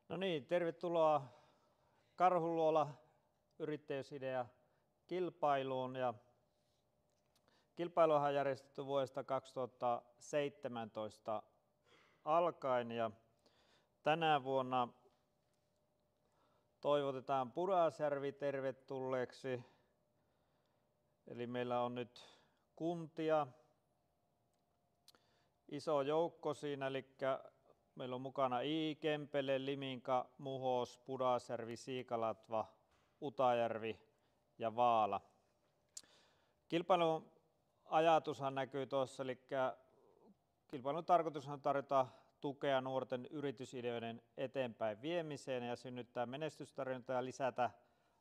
No niin, tervetuloa Karhuluola yrittäjyysidea kilpailuun. Ja kilpailuhan on järjestetty vuodesta 2017 alkaen ja tänä vuonna toivotetaan Pudasjärvi tervetulleeksi. Eli meillä on nyt kuntia, iso joukko siinä, eli meillä on mukana Kempele, Liminka, Muhos, Pudasjärvi, Siikalatva, Utajärvi ja Vaala. Kilpailun ajatushan näkyy tuossa, eli kilpailun tarkoitus on tarjota tukea nuorten yritysideoiden eteenpäin viemiseen ja synnyttää menestystarjontaa ja lisätä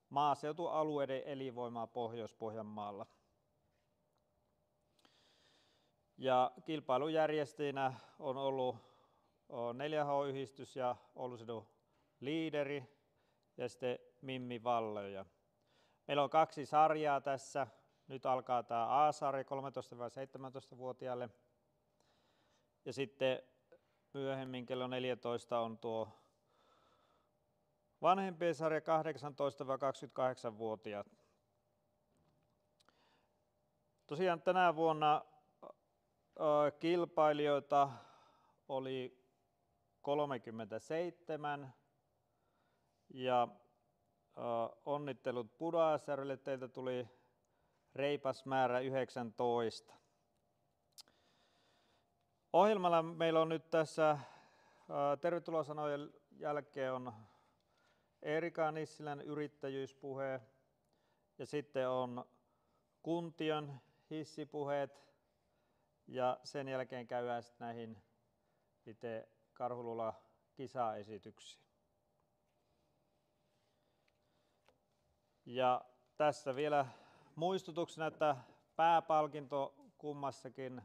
maaseutualueiden elinvoimaa Pohjois-Pohjanmaalla. Ja kilpailun järjestäjinä on ollut 4H-yhdistys ja Oulun seudun Liideri ja sitten Mimmi Vallö. Meillä on 2 sarjaa tässä. Nyt alkaa tämä A-sarja 13-17-vuotiaille. Ja sitten myöhemmin kello 14 on tuo vanhempien sarja 18-28-vuotiaat. Tosiaan tänä vuonna kilpailijoita oli 37 ja onnittelut Pudasjärvelle, teiltä tuli reipas määrä 19. Ohjelmalla meillä on nyt tässä tervetulosanojen jälkeen on Eerika Nissilän yrittäjyyspuhe ja sitten on kuntien hissipuheet ja sen jälkeen käydään sitten näihin itse Karhuluola kisaesityksiin. Ja tässä vielä muistutuksena, että pääpalkinto kummassakin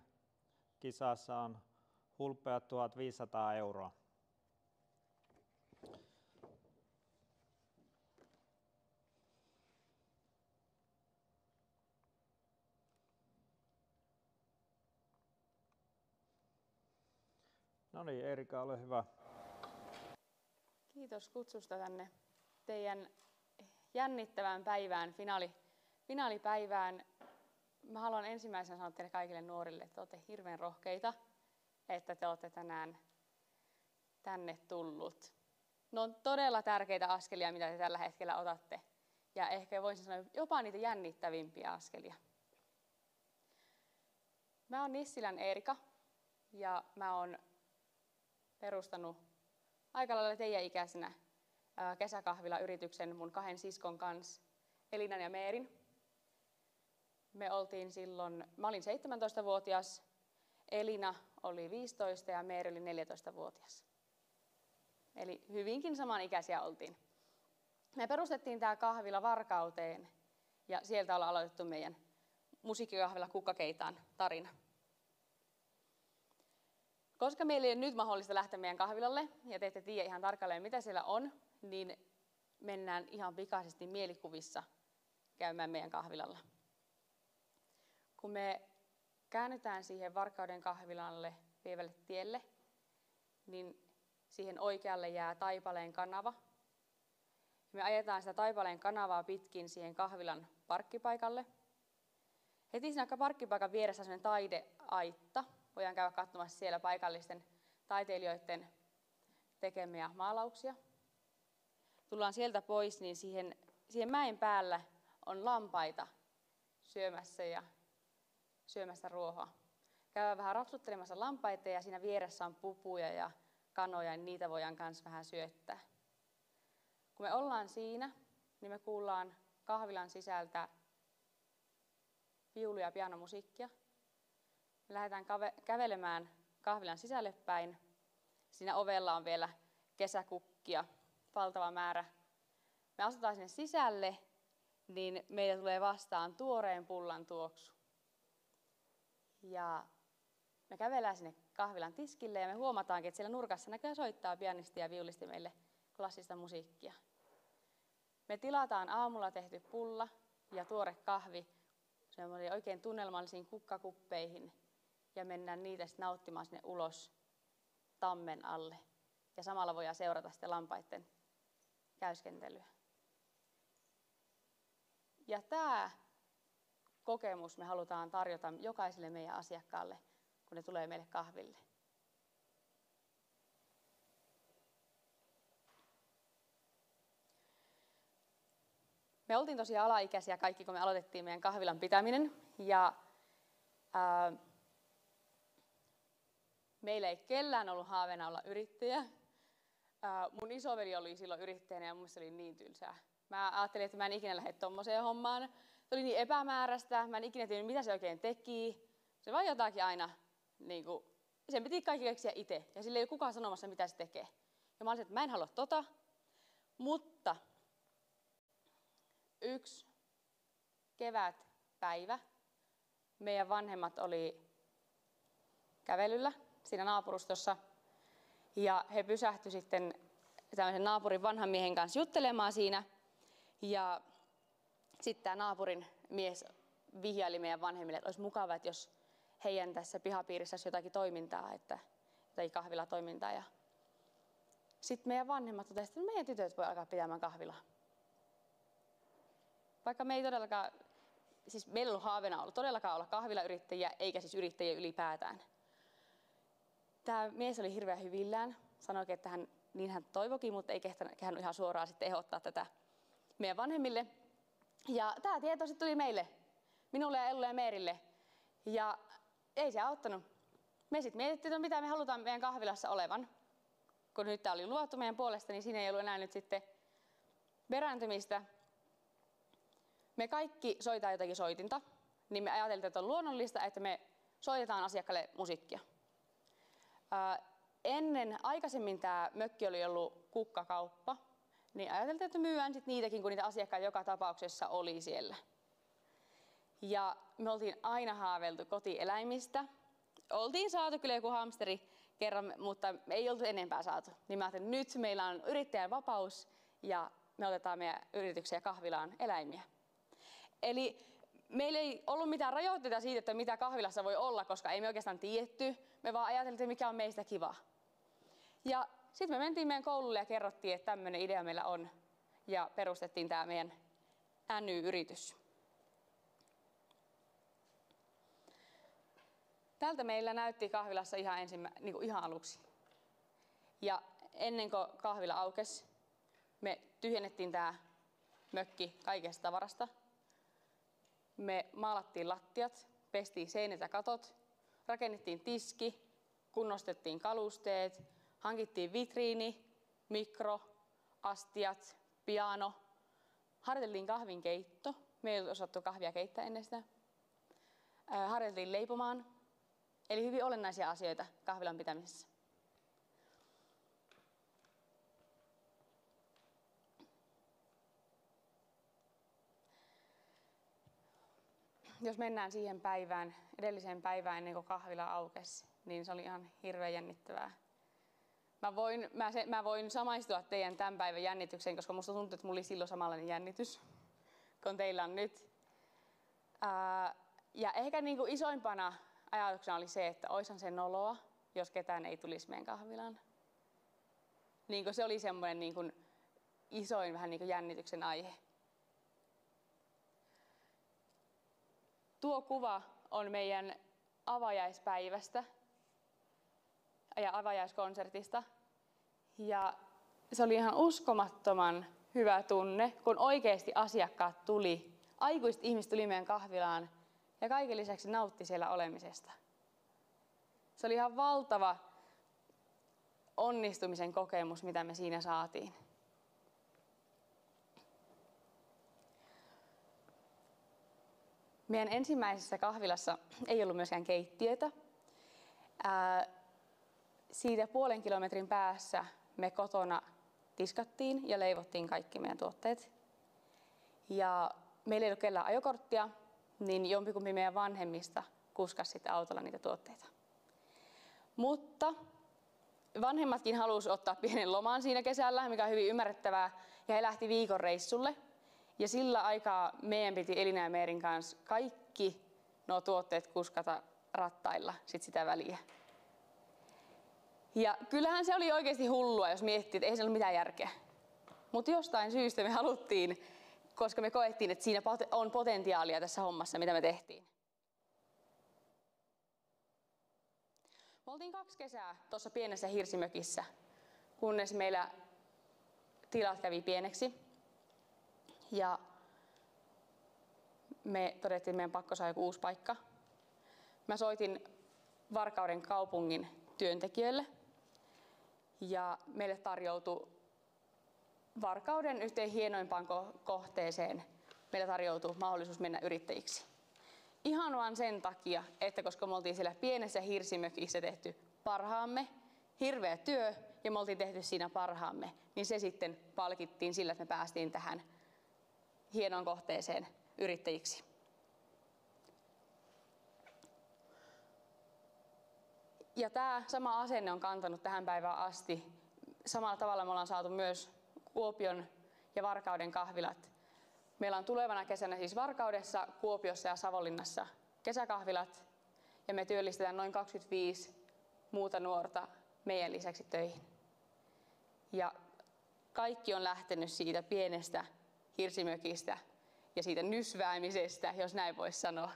kisassa on hulppeat 1500 €. No niin, Eerika, ole hyvä. Kiitos kutsusta tänne teidän jännittävään päivään, finaalipäivään. Mä haluan ensimmäisenä sanoa teille kaikille nuorille, että te olette hirveän rohkeita, että te olette tänään tänne tullut. Ne on todella tärkeitä askelia, mitä te tällä hetkellä otatte. Ja ehkä voisin sanoa jopa niitä jännittävimpiä askelia. Mä oon Nissilän Eerika ja mä oon perustanut aika lailla teidän ikäisenä kesäkahvilayrityksen mun 2 siskon kanssa, Elinan ja Meerin. Mä olin 17-vuotias, Elina oli 15 ja Meeri oli 14-vuotias. Eli hyvinkin samanikäisiä oltiin. Me perustettiin tämä kahvila Varkauteen ja sieltä ollaan aloitettu meidän musiikkikahvila Kukkakeitaan tarina. Koska meillä ei ole nyt mahdollista lähteä meidän kahvilalle ja te ette tiedä ihan tarkalleen mitä siellä on, niin mennään ihan pikaisesti mielikuvissa käymään meidän kahvilalla. Kun me käännytään siihen Varkauden kahvilalle vievälle tielle, niin siihen oikealle jää Taipaleen kanava. Me ajetaan sitä Taipaleen kanavaa pitkin siihen kahvilan parkkipaikalle. Heti siinä parkkipaikan vieressä on sellainen taideaitta. Voidaan käydä katsomassa siellä paikallisten taiteilijoiden tekemiä maalauksia. Tullaan sieltä pois, niin siihen mäen päällä on lampaita syömässä ruohoa. Käydään vähän rapsuttelemassa lampaita ja siinä vieressä on pupuja ja kanoja, niin niitä voidaan myös vähän syöttää. Kun me ollaan siinä, niin me kuullaan kahvilan sisältä viulu- ja pianomusiikkia. Me lähdetään kävelemään kahvilan sisälle päin. Siinä ovella on vielä kesäkukkia, valtava määrä. Me astutaan sinne sisälle, niin meille tulee vastaan tuoreen pullan tuoksu. Ja me kävelään sinne kahvilan tiskille ja me huomataankin, että siellä nurkassa näköjään soittaa pianisti ja viulisti meille klassista musiikkia. Me tilataan aamulla tehty pulla ja tuore kahvi semmoisiin oikein tunnelmallisiin kukkakuppeihin ja mennään niitä sitten nauttimaan sinne ulos tammen alle. ja samalla voidaan seurata sitten lampaiden käyskentelyä. Ja tämä kokemus me halutaan tarjota jokaiselle meidän asiakkaalle, kun ne tulee meille kahville. Me oltiin tosiaan alaikäisiä kaikki, kun me aloitettiin meidän kahvilan pitäminen. Ja meillä ei kellään ollut haaveena olla yrittäjä. Mun isoveli oli silloin yrittäjänä ja mun mielestä se oli niin tylsää. Mä ajattelin, että mä en ikinä lähde tommoseen hommaan. Se oli niin epämääräistä, mä en ikinä tiedä, mitä se oikein teki. Se vaan jotakin aina, niin kuin, sen piti kaikki keksiä itse. Ja sillä ei ole kukaan sanomassa, mitä se tekee. Ja mä olisin, että mä en halua tota. Mutta yksi kevätpäivä meidän vanhemmat oli kävelyllä siinä naapurustossa. Ja he pysähtyi sitten tämmöisen naapurin vanhan miehen kanssa juttelemaan siinä. Ja sitten tämä naapurin mies vihjaili meidän vanhemmille, että olisi mukava, että jos heidän tässä pihapiirissä olisi jotakin toimintaa, jotakin kahvilatoimintaa. Ja sitten meidän vanhemmat totesivat, että meidän tytöt voi alkaa pitämään kahvilaa. Vaikka me ei todellakaan, siis meillä ei ollut haaveena ollut todellakaan olla kahvilayrittäjiä, eikä siis yrittäjiä ylipäätään. Tämä mies oli hirveän hyvillään, sanoi, että hän toivokin, mutta ei kehannut ihan suoraan sitten ehdottaa tätä meidän vanhemmille. Ja tämä tieto sitten tuli meille, minulle ja Ellulle ja Meerille. Ja ei se auttanut. Me sitten mietittiin, että mitä me halutaan meidän kahvilassa olevan. Kun nyt tämä oli luvattu meidän puolesta, niin siinä ei ollut enää nyt sitten perääntymistä. Me kaikki soitaan jotakin soitinta, niin me ajateltiin, että on luonnollista, että me soitetaan asiakkaalle musiikkia. Aikaisemmin tämä mökki oli ollut kukkakauppa, niin ajateltiin, että myydään sit niitäkin, kun niitä asiakkaita joka tapauksessa oli siellä. Ja me oltiin aina haaveiltu kotieläimistä. Oltiin saatu kyllä joku hamsteri kerran, mutta ei oltu enempää saatu. Niin mä ajattelin, että nyt meillä on yrittäjän vapaus ja me otetaan meidän yrityksiä ja kahvilaan eläimiä. Eli meillä ei ollut mitään rajoitteita siitä, että mitä kahvilassa voi olla, koska ei me oikeastaan tiedetty. Me vaan ajateltiin, mikä on meistä kiva. Ja sitten me mentiin meidän koululle ja kerrottiin, että tämmöinen idea meillä on. Ja perustettiin tämä meidän NY-yritys. Tältä meillä näytti kahvilassa ihan aluksi. Ja ennen kuin kahvila aukesi, me tyhjennettiin tämä mökki kaikesta tavarasta. Me maalattiin lattiat, pestiin seinät ja katot, rakennettiin tiski, kunnostettiin kalusteet, hankittiin vitriini, mikro, astiat, piano, harjoiteltiin kahvinkeitto. Me ei osattu kahvia keittää ennen sitä. Harjoiteltiin leipomaan. Eli hyvin olennaisia asioita kahvilan pitämisessä. Jos mennään siihen päivään, edelliseen päivään ennen kuin kahvila aukesi, niin se oli ihan hirveän jännittävää. Mä voin samaistua teidän tämän päivän jännitykseen, koska musta tuntuu, että mulla oli silloin samanlainen jännitys, kun teillä on nyt. Ja ehkä niin kuin isoimpana ajatuksena oli se, että oishan se noloa, jos ketään ei tulisi meidän kahvilaan. Niin kuin se oli semmoinen niin kuin isoin vähän niin kuin jännityksen aihe. Tuo kuva on meidän avajaispäivästä ja avajaiskonsertista. Ja se oli ihan uskomattoman hyvä tunne, kun oikeasti asiakkaat tuli, aikuiset ihmiset tuli meidän kahvilaan ja kaiken lisäksi nautti siellä olemisesta. Se oli ihan valtava onnistumisen kokemus, mitä me siinä saatiin. Meidän ensimmäisessä kahvilassa ei ollut myöskään keittiötä. Siitä 0,5 kilometrin päässä me kotona tiskattiin ja leivottiin kaikki meidän tuotteet. Ja meillä ei ollut kellään ajokorttia, niin jompikumpi meidän vanhemmista kuskasi sitten autolla niitä tuotteita. Mutta vanhemmatkin halusivat ottaa pienen loman siinä kesällä, mikä on hyvin ymmärrettävää, ja he lähti viikon reissulle. Ja sillä aikaa meidän piti Elina ja Meerin kanssa kaikki nuo tuotteet kuskata rattailla sit sitä väliä. Ja kyllähän se oli oikeasti hullua, jos miettii, että ei se ole mitään järkeä. Mutta jostain syystä me haluttiin, koska me koettiin, että siinä on potentiaalia tässä hommassa, mitä me tehtiin. Me oltiin 2 kesää tuossa pienessä hirsimökissä, kunnes meillä tilat kävi pieneksi. Ja me todettiin, että meidän pakko saada joku uusi paikka. Mä soitin Varkauden kaupungin työntekijöille ja meille tarjoutui Varkauden yhteen hienoimpaan kohteeseen. Meille tarjoutui mahdollisuus mennä yrittäjiksi. Ihan vaan sen takia, että koska me oltiin siellä pienessä hirsimökissä tehty parhaamme, hirveä työ ja me oltiin tehty siinä parhaamme, niin se sitten palkittiin sillä, että me päästiin tähän hienoon kohteeseen yrittäjiksi. Ja tämä sama asenne on kantanut tähän päivään asti. Samalla tavalla me ollaan saatu myös Kuopion ja Varkauden kahvilat. Meillä on tulevana kesänä siis Varkaudessa, Kuopiossa ja Savonlinnassa kesäkahvilat. Ja me työllistetään noin 25 muuta nuorta meidän lisäksi töihin. Ja kaikki on lähtenyt siitä pienestä hirsimökistä ja siitä nysväämisestä, jos näin voisi sanoa.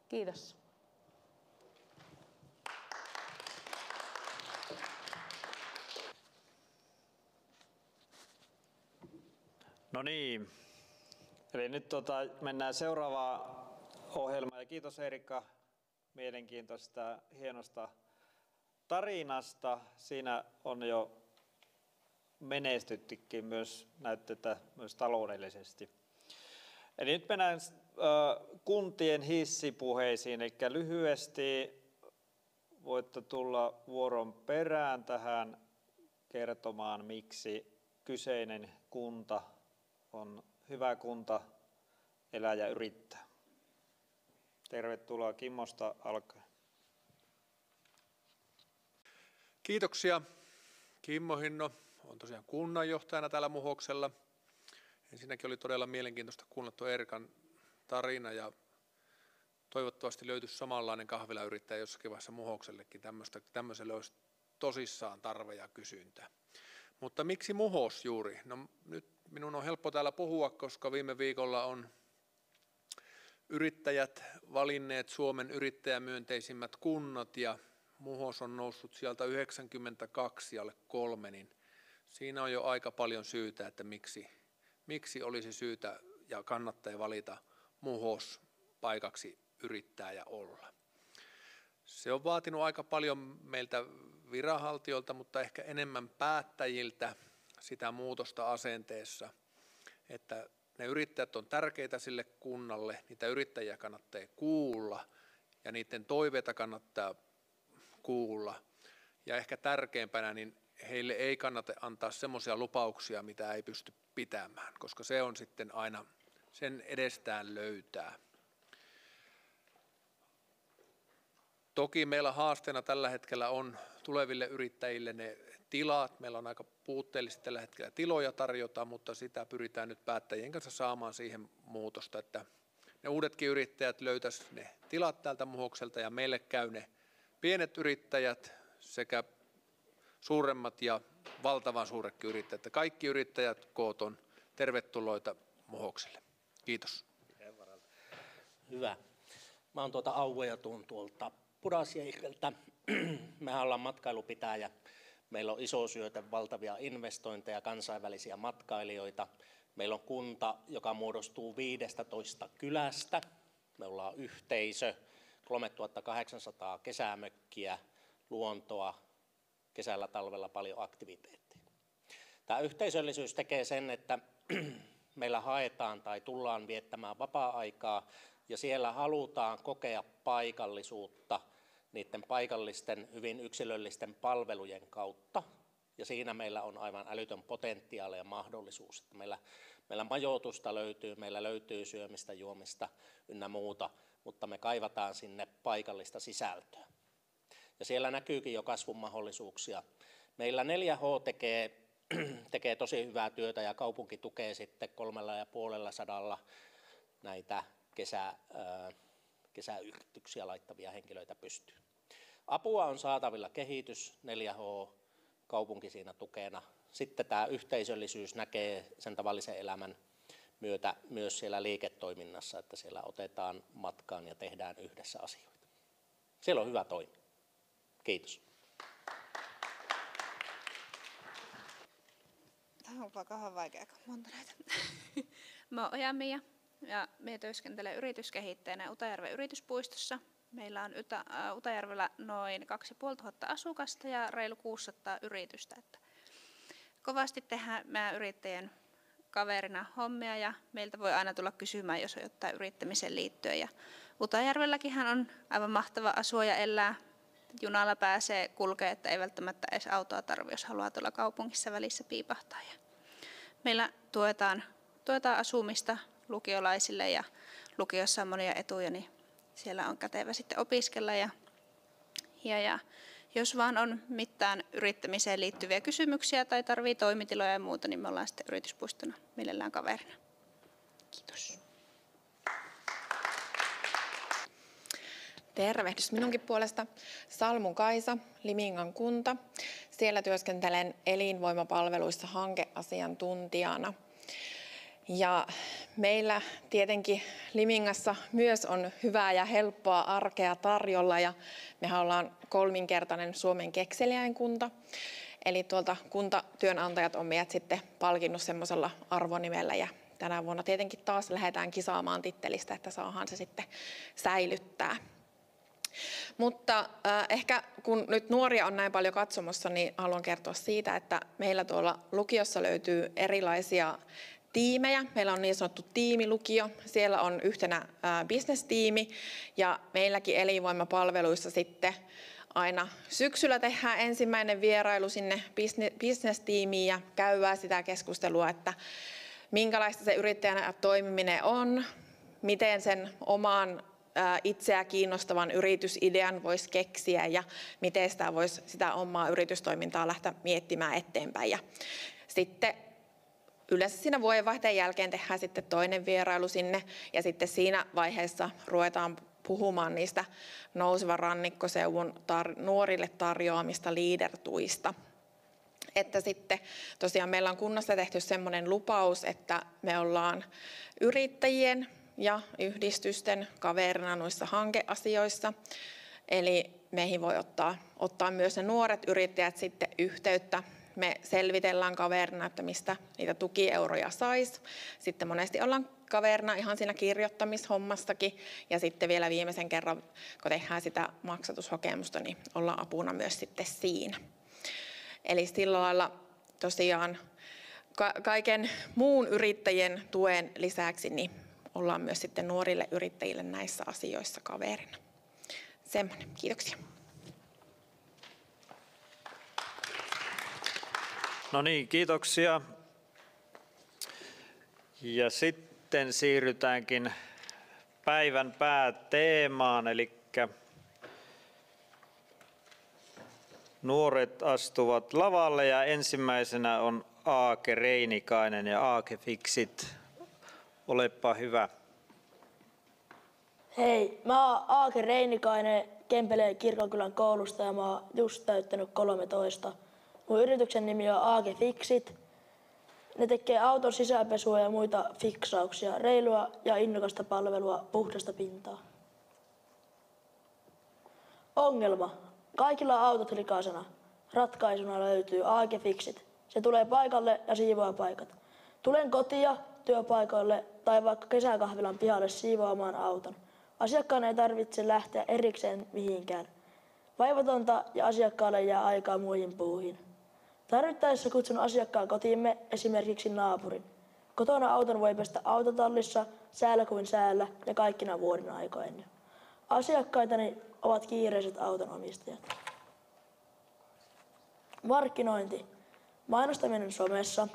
Kiitos. No niin, eli nyt mennään seuraavaan ohjelmaan. Ja kiitos Erika mielenkiintoista, hienosta tarinasta. Siinä on jo menestyttykin myös, näytettä myös taloudellisesti. Eli nyt mennään kuntien hissipuheisiin, eli lyhyesti voitte tulla vuoron perään tähän kertomaan, miksi kyseinen kunta on hyvä kunta elää ja yrittää. Tervetuloa Kimmosta alkaen. Kiitoksia. Kimmo Hinno on tosiaan kunnanjohtajana täällä Muhoksella. Ensinnäkin oli todella mielenkiintoista kuulla tuo Erikan tarina ja toivottavasti löytyisi samanlainen kahvilayrittäjä jossakin vaiheessa Muhoksellekin. Tämmöiselle olisi tosissaan tarve ja kysyntä. Mutta miksi Muhos juuri? No nyt minun on helppo täällä puhua, koska viime viikolla on yrittäjät valinneet Suomen yrittäjämyönteisimmät kunnat ja Muhos on noussut sieltä 92 alle 3, niin siinä on jo aika paljon syytä, että miksi olisi syytä ja kannattaa valita Muhos paikaksi yrittää ja olla. Se on vaatinut aika paljon meiltä viranhaltijoilta, mutta ehkä enemmän päättäjiltä sitä muutosta asenteessa, että ne yrittäjät on tärkeitä sille kunnalle, niitä yrittäjiä kannattaa kuulla ja niiden toiveita kannattaa kuulla. Ja ehkä tärkeimpänä, niin heille ei kannata antaa semmoisia lupauksia, mitä ei pysty pitämään, koska se on sitten aina sen edestään löytää. Toki meillä haasteena tällä hetkellä on tuleville yrittäjille ne tilat. Meillä on aika puutteellisesti tällä hetkellä tiloja tarjota, mutta sitä pyritään nyt päättäjien kanssa saamaan siihen muutosta, että ne uudetkin yrittäjät löytäisivät ne tilat täältä Muhokselta ja meille käy ne pienet yrittäjät sekä suuremmat ja valtavan suuretkin yrittäjät. Kaikki yrittäjät koot on tervetuloita Muhokselle. Kiitos. Hyvä. Mä oon Auve ja tuun tuolta Pudasjärveltä. Me ollaan matkailupitäjä. Meillä on iso syötä, valtavia investointeja, kansainvälisiä matkailijoita. Meillä on kunta, joka muodostuu 15 kylästä. Me ollaan yhteisö, 3800 kesämökkiä, luontoa, kesällä talvella paljon aktiviteettia. Tämä yhteisöllisyys tekee sen, että meillä haetaan tai tullaan viettämään vapaa-aikaa ja siellä halutaan kokea paikallisuutta niiden paikallisten hyvin yksilöllisten palvelujen kautta. Ja siinä meillä on aivan älytön potentiaali ja mahdollisuus. Että meillä majoitusta löytyy, meillä löytyy syömistä, juomista ynnä muuta, mutta me kaivataan sinne paikallista sisältöä. Ja siellä näkyykin jo kasvun mahdollisuuksia. Meillä 4H tekee tosi hyvää työtä ja kaupunki tukee sitten 350 näitä kesäyrityksiä laittavia henkilöitä pystyyn. Apua on saatavilla kehitys, 4H, kaupunki siinä tukena. Sitten tämä yhteisöllisyys näkee sen tavallisen elämän myötä myös siellä liiketoiminnassa, että siellä otetaan matkaan ja tehdään yhdessä asioita. Siellä on hyvä toimi. Kiitos. Tämä on kauhean vaikea, kun monta näitä. Mä oon Oja-Mia ja minä työskentelen yrityskehittäjänä Utajärven yrityspuistossa. Meillä on Utajärvellä noin 2500 asukasta ja reilu 600 yritystä. Että kovasti tehdään meidän yrittäjien kaverina hommia ja meiltä voi aina tulla kysymään, jos on jotain yrittämiseen liittyen. Ja Utajärvelläkinhän on aivan mahtava asua ja elää. Junalla pääsee kulkee, että ei välttämättä edes autoa tarvitse, jos haluaa tuolla kaupungissa välissä piipahtaa. Ja meillä tuetaan asumista lukiolaisille ja lukiossa on monia etuja, niin siellä on kätevä sitten opiskella. Ja jos vaan on mitään yrittämiseen liittyviä kysymyksiä tai tarvii toimitiloja ja muuta, niin me ollaan sitten yrityspuistona mielellään kaverina. Kiitos. Tervehdys minunkin puolesta. Salmun Kaisa, Limingan kunta. Siellä työskentelen elinvoimapalveluissa hankeasiantuntijana. Ja meillä tietenkin Limingassa myös on hyvää ja helppoa arkea tarjolla. Ja mehän ollaan 3-kertainen Suomen kekseliäin kunta. Eli tuolta kuntatyönantajat on meidät sitten palkinnut semmoisella arvonimellä. Ja tänä vuonna tietenkin taas lähdetään kisaamaan tittelistä, että saadaan se sitten säilyttää. Mutta ehkä kun nyt nuoria on näin paljon katsomossa, niin haluan kertoa siitä, että meillä tuolla lukiossa löytyy erilaisia tiimejä. Meillä on niin sanottu tiimilukio, siellä on yhtenä business-tiimi ja meilläkin elinvoimapalveluissa sitten aina syksyllä tehdään ensimmäinen vierailu sinne business-tiimiin ja käydään sitä keskustelua, että minkälaista se yrittäjänä toimiminen on, miten sen oman itseä kiinnostavan yritysidean voisi keksiä ja miten sitä omaa yritystoimintaa lähteä miettimään eteenpäin. Ja sitten yleensä siinä vuodenvaihteen jälkeen tehdään sitten toinen vierailu sinne ja sitten siinä vaiheessa ruvetaan puhumaan niistä Nousevan rannikkoseudun nuorille tarjoamista leader-tuista. Että sitten tosiaan meillä on kunnassa tehty semmoinen lupaus, että me ollaan yrittäjien ja yhdistysten kaverina noissa hankeasioissa. Eli meihin voi ottaa myös ne nuoret yrittäjät sitten yhteyttä. Me selvitellään kaverina, että mistä niitä tukieuroja saisi. Sitten monesti ollaan kaverina ihan siinä kirjoittamishommassakin. Ja sitten vielä viimeisen kerran, kun tehdään sitä maksatushakemusta, niin ollaan apuna myös sitten siinä. Eli sillä lailla tosiaan kaiken muun yrittäjien tuen lisäksi niin ollaan myös sitten nuorille yrittäjille näissä asioissa kaverina. Semmoinen. Kiitoksia. No niin, kiitoksia. Ja sitten siirrytäänkin päivän pääteemaan, eli nuoret astuvat lavalle ja ensimmäisenä on Aake Reinikainen ja Aake Fixit. Olepa hyvä. Hei, mä oon Aake Reinikainen Kempeleen Kirkonkylän koulusta ja mä oon just täyttänyt 13. Mun yrityksen nimi on Aake Fixit. Ne tekee auton sisäpesua ja muita fiksauksia, reilua ja innokasta palvelua, puhdasta pintaa. Ongelma. Kaikilla on autot likaisena. Ratkaisuna löytyy Aake Fixit. Se tulee paikalle ja siivoaa paikat. Tulen kotia, työpaikoille tai vaikka kesäkahvilan pihalle siivoamaan auton. Asiakkaan ei tarvitse lähteä erikseen mihinkään. Vaivatonta ja asiakkaalle jää aikaa muihin puuhiin. Tarvittaessa kutsun asiakkaan kotiimme, esimerkiksi naapurin. Kotona auton voi pestä autotallissa, säällä kuin säällä ja kaikkina vuoden aikoina. Asiakkaitani ovat kiireiset autonomistajat. Markkinointi. Mainostaminen somessa,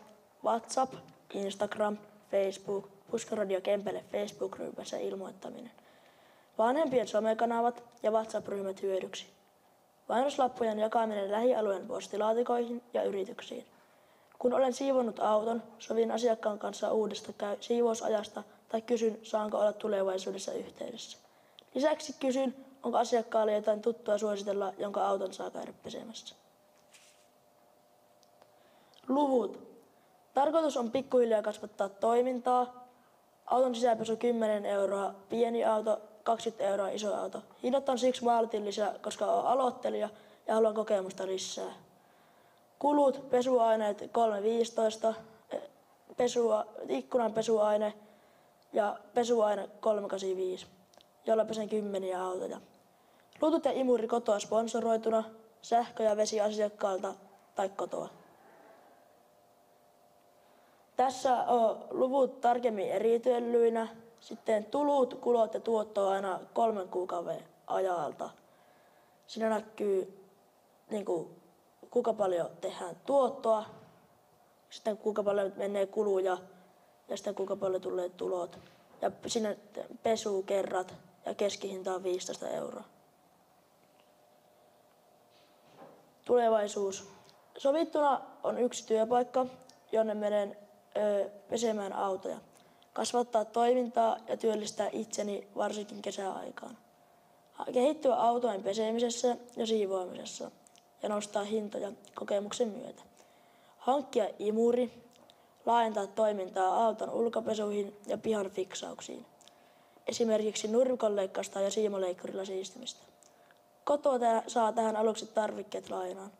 WhatsApp, Instagram, Facebook, Puskaradio Kempele Facebook-ryhmässä ilmoittaminen. Vanhempien somekanavat ja WhatsApp-ryhmät hyödyksi. Mainoslappujen jakaminen lähialueen postilaatikoihin ja yrityksiin. Kun olen siivonnut auton, sovin asiakkaan kanssa uudesta siivousajasta tai kysyn, saanko olla tulevaisuudessa yhteydessä. Lisäksi kysyn, onko asiakkaalle jotain tuttua suositella, jonka auton saa käydä pesemässä. Luvut. Tarkoitus on pikkuhiljaa kasvattaa toimintaa. Auton sisäpesu 10 euroa, pieni auto, 20 euroa, iso auto. Hinnat on siksi maltillisia, koska olen aloittelija ja haluan kokemusta lisää. Kulut, pesuaineet 3,15, ikkunan pesuaine ja pesuaine 3,85, jolla pesen 10 autoja. Lutut ja imuri kotoa sponsoroituna, sähkö ja vesi asiakkaalta tai kotoa. Tässä on luvut tarkemmin eritellyinä. Sitten tulut, kulot ja tuotto aina 3 kuukauden ajalta. Siinä näkyy kuinka paljon tehdään tuottoa, sitten kuinka paljon menee kuluja ja sitten kuinka paljon tulee tulot. Ja siinä pesukerrat ja keskihinta on 15 euroa. Tulevaisuus. Sovittuna on 1 työpaikka, jonne menen pesemään autoja. Kasvattaa toimintaa ja työllistää itseni varsinkin kesäaikaan. Kehittyä autojen pesemisessä ja siivoamisessa ja nostaa hintoja kokemuksen myötä. Hankkia imuri, laajentaa toimintaa auton ulkopesuihin ja pihan fiksauksiin. Esimerkiksi nurmikonleikkausta ja siimoleikkurilla siistimistä. Kotoa saa tähän aluksi tarvikkeet lainaan.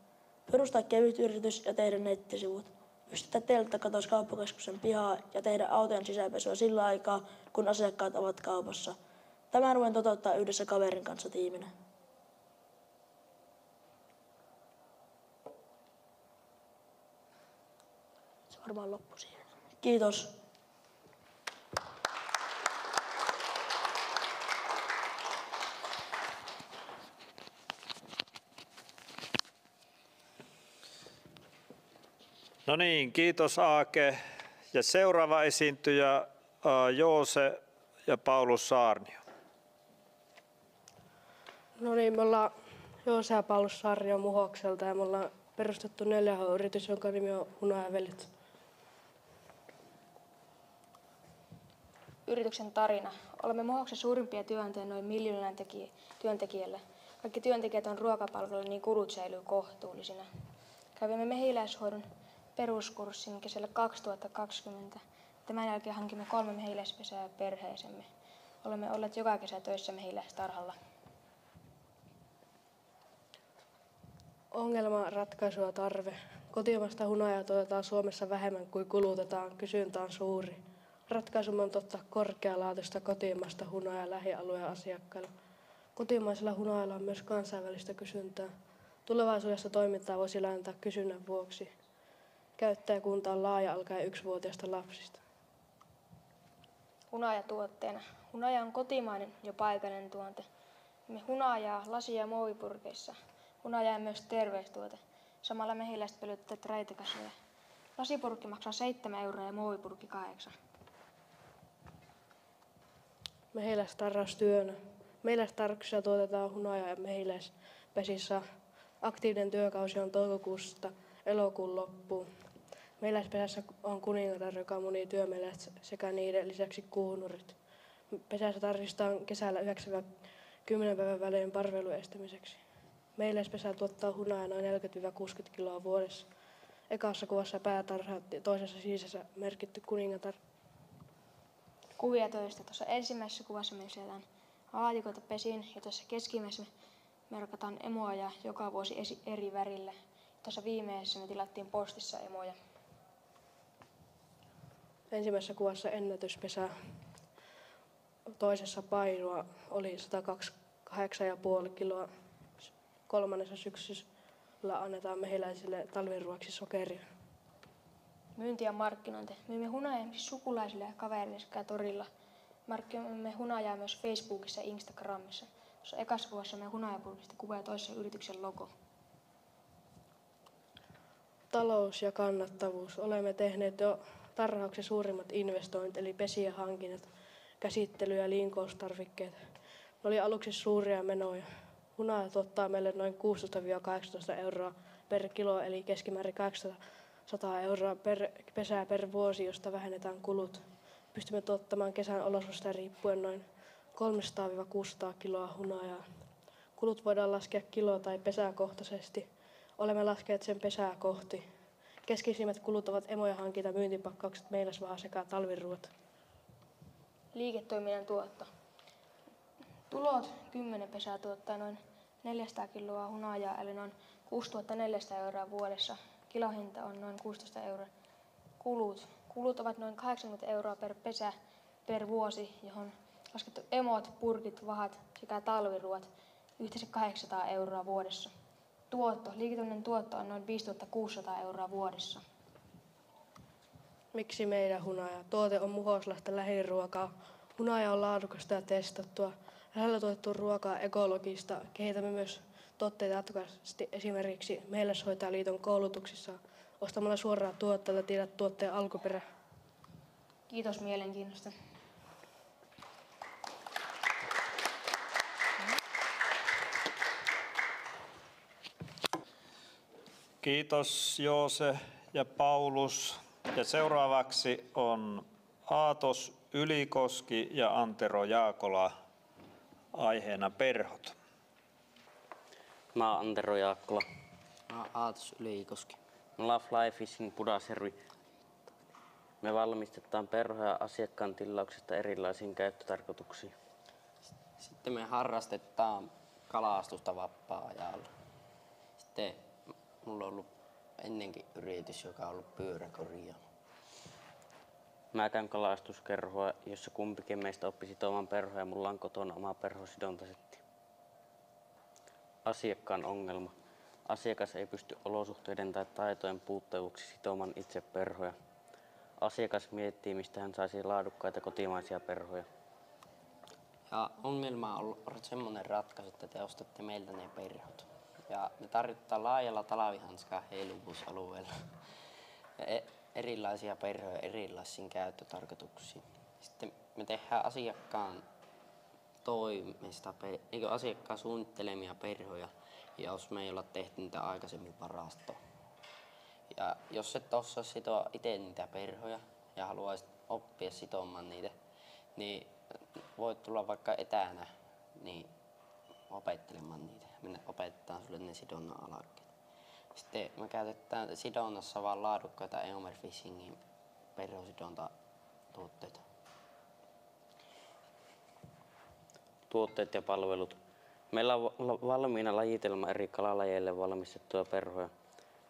Perustaa kevyt yritys ja tehdä nettisivut. Pystyttää telttakatos kauppakeskuksen pihaa ja tehdä autojen sisäpesua sillä aikaa, kun asiakkaat ovat kaupassa. Tämän voin toteuttaa yhdessä kaverin kanssa tiiminä. Se varmaan loppui siihen. Kiitos. No niin, kiitos Aake. Ja seuraava esiintyjä Joose ja Paulus Saarnio. No niin, me ollaan Joose ja Paulus Saarnio Muhokselta ja me ollaan perustettu 4H-yritys, jonka nimi on Hunajavelit. Yrityksen tarina. Olemme Muhoksen suurimpia työnantajia noin 1 miljoonan työntekijällä. Kaikki työntekijät on ruokapalveluilla, niin kulut säilyy kohtuullisina. Kävimme mehiläishoidon peruskurssin kesällä 2020. Tämän jälkeen hankimme 3 mehiläispesää perheeseemme. Olemme olleet joka kesä töissä mehiläistarhalla. Ongelma, ratkaisu ja tarve. Kotimaista hunajaa tuotetaan Suomessa vähemmän kuin kulutetaan. Kysyntä on suuri. Ratkaisumme on ottaa korkealaatuista kotimaista hunajaa lähialueen asiakkaille. Kotimaisilla hunajalla on myös kansainvälistä kysyntää. Tulevaisuudessa toimintaa voisi laajentaa kysynnän vuoksi. Käyttäjäkunta on laaja alkaen 1-vuotiaista lapsista. Hunaja tuotteena. Hunaja on kotimainen ja paikallinen tuote. Me hunajaa lasi- ja muovipurkeissa. Hunaja on myös terveystuote. Samalla mehiläiset pölyttävät raitokasveja. Lasipurkki maksaa 7 euroa ja muovipurkki 8. Mehiläistarhaustyönä. Mehiläistarhauksessa tuotetaan hunajaa ja mehiläispesissä. Aktiivinen työkausi on toukokuusta elokuun loppuun. Mehiläispesässä on kuningatar, joka munii työmehiläiset sekä niiden lisäksi kuunurit. Pesässä tarvitaan kesällä 9-10 päivän välein parveilun estämiseksi. Mehiläispesä tuottaa hunajaa noin 40-60 kiloa vuodessa. Ekassa kuvassa päätarha ja toisessa sisässä merkitty kuningatar. Kuvia töistä. Tuossa ensimmäisessä kuvassa me syötään laatikoita pesiin ja tuossa keskimmäisessä merkataan emoja joka vuosi eri värillä. Tuossa viimeisessä me tilattiin postissa emoja. Ensimmäisessä kuvassa ennätyspesä. Toisessa painoa oli 128,5 kiloa. Kolmannessa syksyllä annetaan mehiläisille talviruoksi sokeria. Myynti ja markkinointi. Myymme hunajaa sukulaisille ja kavereille sekä torilla. Markkinoimme hunajaa myös Facebookissa ja Instagramissa. Tuossa ekassa kuvassa me hunajapulkista kuva ja toisessa yrityksen logo. Talous ja kannattavuus. Olemme tehneet jo tarhauksen suurimmat investoinnit, eli pesien hankinnat, käsittely- ja liinkoustarvikkeet. Ne oli aluksi suuria menoja. Hunaja tuottaa meille noin 16-18 euroa per kilo, eli keskimäärin 800 euroa per pesää per vuosi, josta vähennetään kulut. Pystymme tuottamaan kesän olosuhteista riippuen noin 300-600 kiloa hunajaa. Kulut voidaan laskea kilo- tai pesäkohtaisesti. Olemme laskeneet sen pesää kohti. Keskeisimmät kulut ovat emojen hankinta, myyntipakkaukset, meilasvaha sekä talviruot. Liiketoiminnan tuotto. Tulot 10 pesää tuottaa noin 400 kiloa hunajaa, eli noin 6 400 euroa vuodessa. Kilohinta on noin 16 euroa. Kulut ovat noin 80 euroa per pesä per vuosi, johon laskettu emot, purkit, vahat sekä talviruot yhteensä 800 euroa vuodessa. Liiketoiminnan tuotto on noin 5 600 euroa vuodessa. Miksi meidän hunaja? Tuote on Muhoslahten lähiruokaa. Hunaja on laadukasta ja testattua. Lähellä tuotettua ruokaa ekologista. Kehitämme myös tuotteita jatkuvasti esimerkiksi Mehiläishoitajaliiton koulutuksissa. Ostamalla suoraan tuotteelta tiedät tuotteen alkuperä. Kiitos mielenkiinnosta. Kiitos Joose ja Paulus. Ja seuraavaksi on Aatos Ylikoski ja Antero Jaakola aiheena perhot. Mä oon Antero Jaakkola. Mä oon Aatos Ylikoski. Me ollaan Fly Fishing Pudasjärvi. Me valmistetaan perhoja asiakkaan tilauksesta erilaisiin käyttötarkoituksiin. Sitten me harrastetaan kalastusta vapaa-ajalla. Sitten mulla on ollut ennenkin yritys, joka on ollut pyöräkorjaamo. Mä käyn kalastuskerhoa, jossa kumpikin meistä oppi sitomaan perhoja. Mulla on kotona oma perhosidontasetti. Asiakkaan ongelma. Asiakas ei pysty olosuhteiden tai taitojen puutteen vuoksi sitomaan itse perhoja. Asiakas miettii, mistä hän saisi laadukkaita kotimaisia perhoja. Ja ongelma on ollut semmoinen ratkaisu, että te ostatte meiltä ne perhot. Ja me tarvitaan laajalla talvihanskaa heiluvuusalueella erilaisia perhoja erilaisiin käyttötarkoituksiin. Sitten me tehdään asiakkaan toimesta, asiakkaan suunnittelemia perhoja, jos me ei olla tehty niitä aikaisemmin varastoon. Ja jos et osaa sitoa itse niitä perhoja ja haluaisit oppia sitomaan niitä, niin voit tulla vaikka etänä niin opettelemaan niitä. Me opetetaan sulle ne sidonnan alakkeet. Sitten me käytetään sidonnassa vaan laadukkaita Eomer Fishingin perhosidonta-tuotteita. Tuotteet ja palvelut. Meillä on valmiina lajitelma eri kalalajeille valmistettuja perhoja.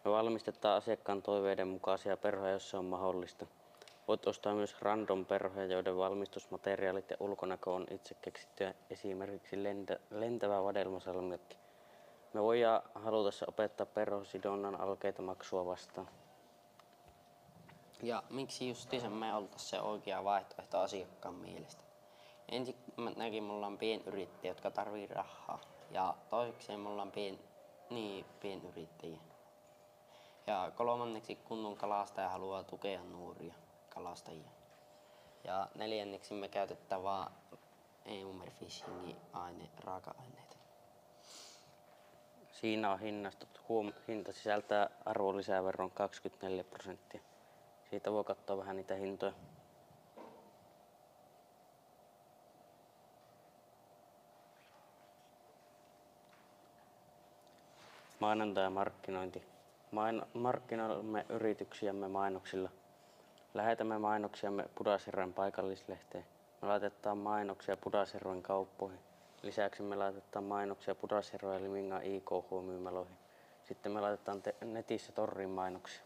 Me valmistetaan asiakkaan toiveiden mukaisia perhoja, jos se on mahdollista. Voit ostaa myös random perhoja, joiden valmistusmateriaalit ja ulkonäkö on itse keksittyä, esimerkiksi lentävä vadelmasalmiakki. Me voidaan halutessa opettaa perhosidonnan alkeita maksua vastaan. Ja miksi justiinsa me oltaisiin se oikea vaihtoehto asiakkaan mielestä? Ensinnäkin me ollaan pienyrittäjiä, jotka tarvii rahaa. Ja toiseksi me ollaan pienyrittäjiä. Ja kolmanneksi kunnon kalastaja haluaa tukea nuoria kalastajia. Ja neljänneksi me käytetään vaan Eomer Fishingin raaka-aineita. Siinä on hinnastot. Hinta sisältää arvonlisäveron 24%. Siitä voi katsoa vähän niitä hintoja. Mainonta ja markkinointi. Markkinoimme yrityksiämme mainoksilla. Lähetämme mainoksiamme Pudasjärven paikallislehteen. Me laitetaan mainoksia Pudasjärven kauppoihin. Lisäksi me laitetaan mainoksia Pudasjärven ja Limingan IKH-myymälöihin. Sitten me laitetaan netissä torrin mainoksia.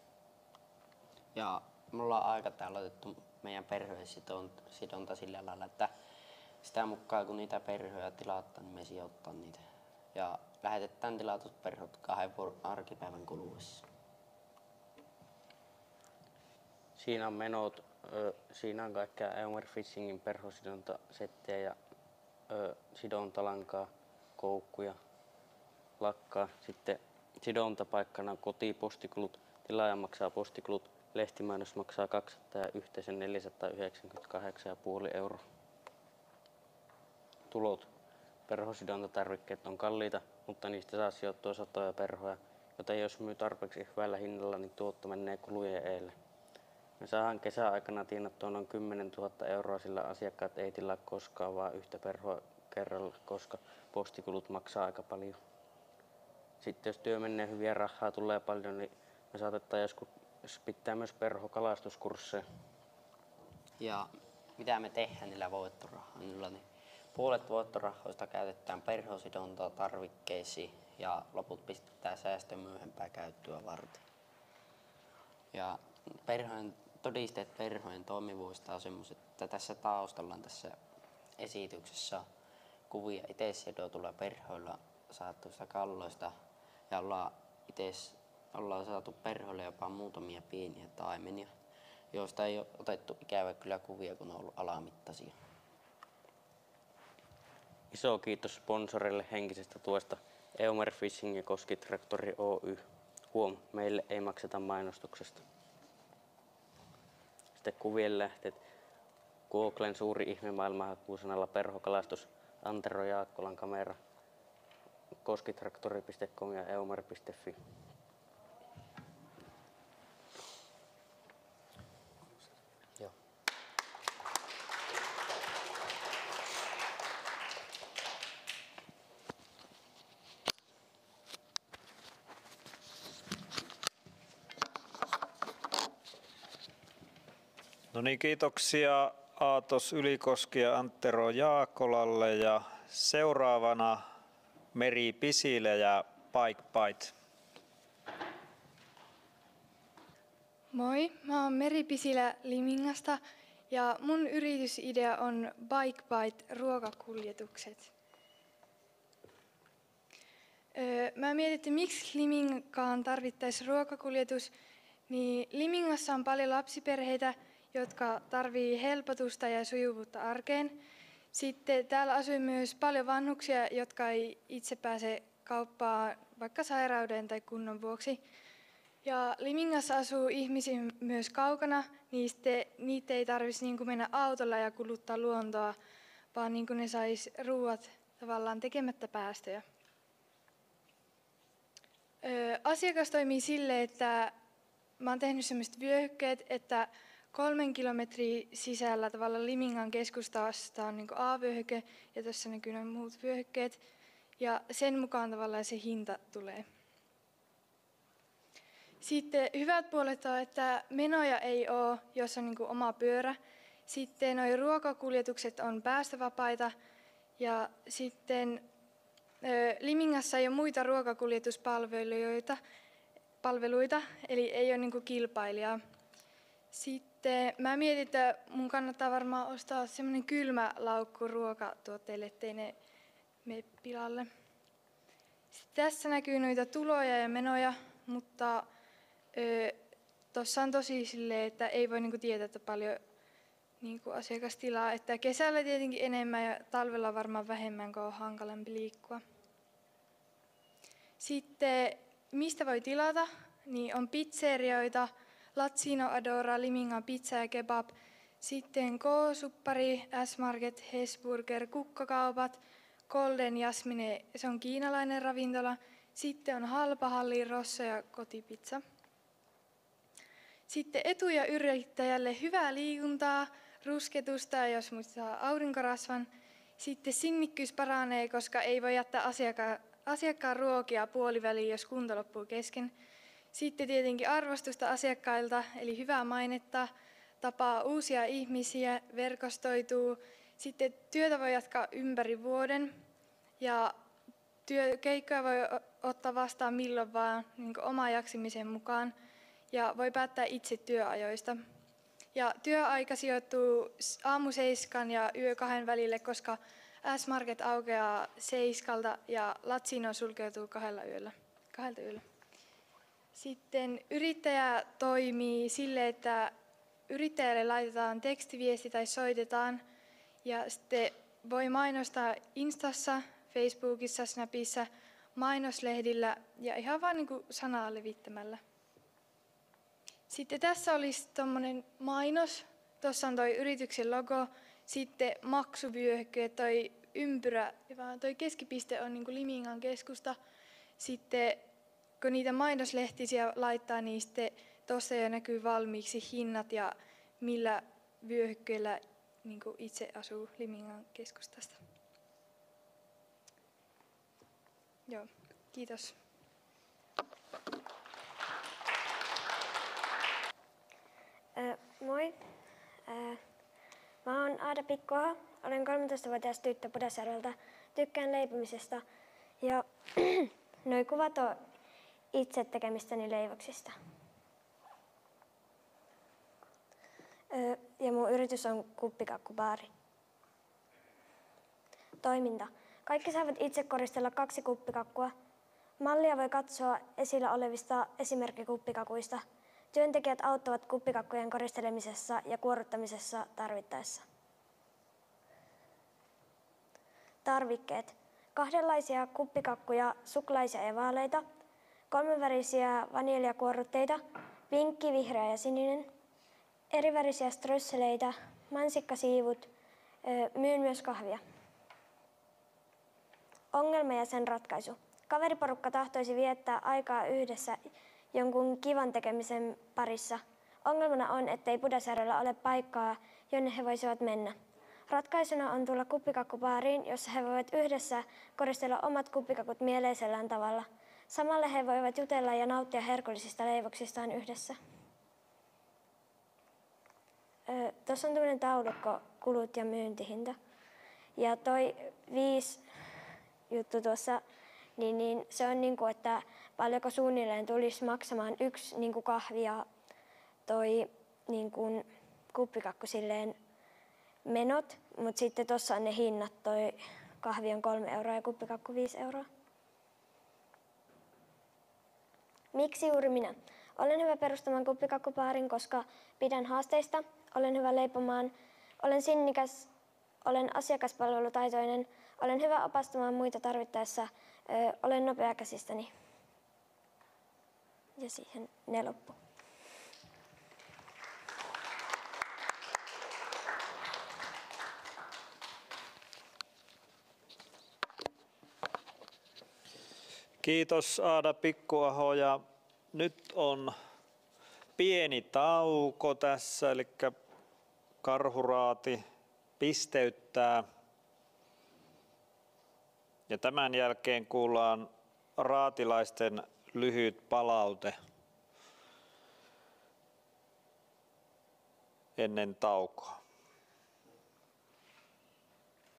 Ja me ollaan aikataulu otettu meidän perhojen sidonta sillä lailla, että sitä mukaan kun niitä perhoja tilataan, niin me sijoittaa niitä. Ja lähetetään tilatut perhot 2 arkipäivän kuluessa. Siinä on menot, siinä on kaikkea Eomer Fishingin perhosidontasettejä ja sidontalankaa, koukkuja, lakkaa. Sitten sidontapaikkana kotipostiklut, tilaaja maksaa postiklut, lehtimainos maksaa 200 ja yhteensä 498,5 euroa. Tulot. Perhosidontatarvikkeet on kalliita, mutta niistä saa sijoittua satoja perhoja, joten jos myy tarpeeksi hyvällä hinnalla, niin tuotto menee kulujen edelle. Me saadaan kesäaikana tienattua noin 10 000 euroa, sillä asiakkaat ei tilaa koskaan vaan yhtä perhoa kerralla, koska postikulut maksaa aika paljon. Sitten jos työ menee hyvin ja rahaa tulee paljon, niin me saatetaan joskus pitää myös perhokalastuskursseja. Ja mitä me tehdään niillä voittorahoilla, niin puolet voittorahoista käytetään perhosidontaa tarvikkeisiin ja loput pistetään säästöön myöhempää käyttöä varten. Ja todisteet perhojen toimivuudesta on sellaiset, että tässä taustalla on tässä esityksessä kuvia itse sidotulla perhoilla saatuista kalloista ja ollaan saatu perhoille jopa muutamia pieniä taimenia, joista ei ole otettu ikävä kyllä kuvia, kun on ollut alamittaisia. Iso kiitos sponsorille henkisestä tuesta Eumer Fishing ja Koskitraktori Oy. Huom, meille ei makseta mainostuksesta. Sitten kuvien lähteet. Googlen suuri ihme maailmanhakuusanalla perhokalastus, Antero Jaakkolan kamera, koskitraktori.com ja eumer.fi. Joo. No niin, kiitoksia Aatos Ylikoski ja Antero Jaakolalle ja seuraavana Meri Pisilä ja Bike Bite. Moi, mä oon Meri Pisilä Limingasta ja mun yritysidea on Bike Bite ruokakuljetukset. Mä mietin, että miksi Liminkaan tarvittaisi ruokakuljetus, niin Limingassa on paljon lapsiperheitä, jotka tarvii helpotusta ja sujuvuutta arkeen. Sitten täällä asuu myös paljon vanhuksia, jotka ei itse pääse kauppaan vaikka sairauden tai kunnon vuoksi. Ja Limingassa asuu ihmisiä myös kaukana, niin niitä ei tarvitsisi mennä autolla ja kuluttaa luontoa, vaan ne sais ruuat tavallaan tekemättä päästöjä. Asiakas toimii silleen, että mä oon tehnyt sellaiset vyöhykkeet, että 3 kilometrin sisällä tavallaan Limingan keskustasta on A-vyöhyke ja tuossa näkyy nämä muut vyöhykkeet. Ja sen mukaan tavallaan se hinta tulee. Sitten hyvät puolet on, että menoja ei ole, jos on oma pyörä. Sitten nuo ruokakuljetukset on päästövapaita. Ja sitten Limingassa ei ole muita ruokakuljetuspalveluita, eli ei ole kilpailijaa. Sitten mä mietin, että mun kannattaa varmaan ostaa semmoinen kylmä laukku ruokatuotteille, ettei ne mene pilalle. Sitten tässä näkyy noita tuloja ja menoja, mutta tuossa on tosi silleen, että ei voi tietää, että paljon asiakastilaa. Että kesällä tietenkin enemmän ja talvella varmaan vähemmän, kun on hankalampi liikkua. Sitten mistä voi tilata, niin on pizzerioita, Lazzino Adora, Limingan pizza ja kebab, sitten K-suppari, S-Market, Hesburger, kukkakaupat, Golden Jasmine, se on kiinalainen ravintola, sitten on Halpahalli, Rosso ja kotipizza. Sitten etuja yrittäjälle hyvää liikuntaa, rusketusta, jos muistaa aurinkorasvan. Sitten sinnikkyys paranee, koska ei voi jättää asiakkaan ruokia puoliväliin, jos kunto loppuu kesken. Sitten tietenkin arvostusta asiakkailta, eli hyvää mainetta, tapaa uusia ihmisiä, verkostoituu. Sitten työtä voi jatkaa ympäri vuoden ja keikkoja voi ottaa vastaan milloin vaan oman jaksamisen mukaan ja voi päättää itse työajoista. Ja työaika sijoittuu aamu 7 ja yö 2 välille, koska S-Market aukeaa 7 ja Lazzino sulkeutuu 2 yöllä. Sitten yrittäjä toimii sille, että yrittäjälle laitetaan tekstiviesti tai soitetaan ja sitten voi mainostaa Instassa, Facebookissa, Snapissa, mainoslehdillä ja ihan vaan sanaa levittämällä. Sitten tässä olisi tuommoinen mainos, tuossa on toi yrityksen logo, sitten maksuvyöhykke, toi ympyrä, vaan toi keskipiste on Limingan keskusta. Sitten kun niitä mainoslehtisiä laittaa, niin sitten tuossa jo näkyy valmiiksi hinnat ja millä vyöhykkeellä niin kuin itse asuu Limingan keskustasta. Joo, kiitos. Moi. Mä oon Aada Pikkoa. Olen 13-vuotias tyttö Pudasjärveltä. Tykkään leipomisesta ja noi kuvat on itse tekemistäni leivoksista. Ja mun yritys on kuppikakkubaari. Toiminta. Kaikki saavat itse koristella 2 kuppikakkua. Mallia voi katsoa esillä olevista esimerkkikuppikakuista. Työntekijät auttavat kuppikakkujen koristelemisessa ja kuoruttamisessa tarvittaessa. Tarvikkeet. 2-laisia kuppikakkuja, suklaisia ja vaaleita, 3-värisiä vaniljakuorrutteita, pinkki, vihreä ja sininen, erivärisiä strösseleitä, mansikkasiivut, myyn myös kahvia. Ongelma ja sen ratkaisu. Kaveriporukka tahtoisi viettää aikaa yhdessä jonkun kivan tekemisen parissa. Ongelmana on, ettei Pudasjärvellä ole paikkaa, jonne he voisivat mennä. Ratkaisuna on tulla kuppikakkubaariin, jossa he voivat yhdessä koristella omat kuppikakut mieleisellään tavalla. Samalla he voivat jutella ja nauttia herkullisista leivoksistaan yhdessä. Tuossa on tämmöinen taulukko, kulut ja myyntihinta. Ja toi 5 juttu tuossa, niin se on niin kuin, että paljonko suunnilleen tulisi maksamaan 1 niin kuin kahvi ja toi niin kuin kuppikakku silleen menot, mutta sitten tuossa on ne hinnat, toi kahvi on 3 € ja kuppikakku 5 €. Miksi juuri minä? Olen hyvä perustamaan kuppikakkubaarin, koska pidän haasteista, olen hyvä leipomaan, olen sinnikäs, olen asiakaspalvelutaitoinen, olen hyvä opastamaan muita tarvittaessa, olen nopea käsistäni. Ja siihen ne loppu. Kiitos Aada Pikkuaho, ja nyt on pieni tauko tässä, eli Karhuraati pisteyttää. Ja tämän jälkeen kuullaan raatilaisten lyhyt palaute ennen taukoa.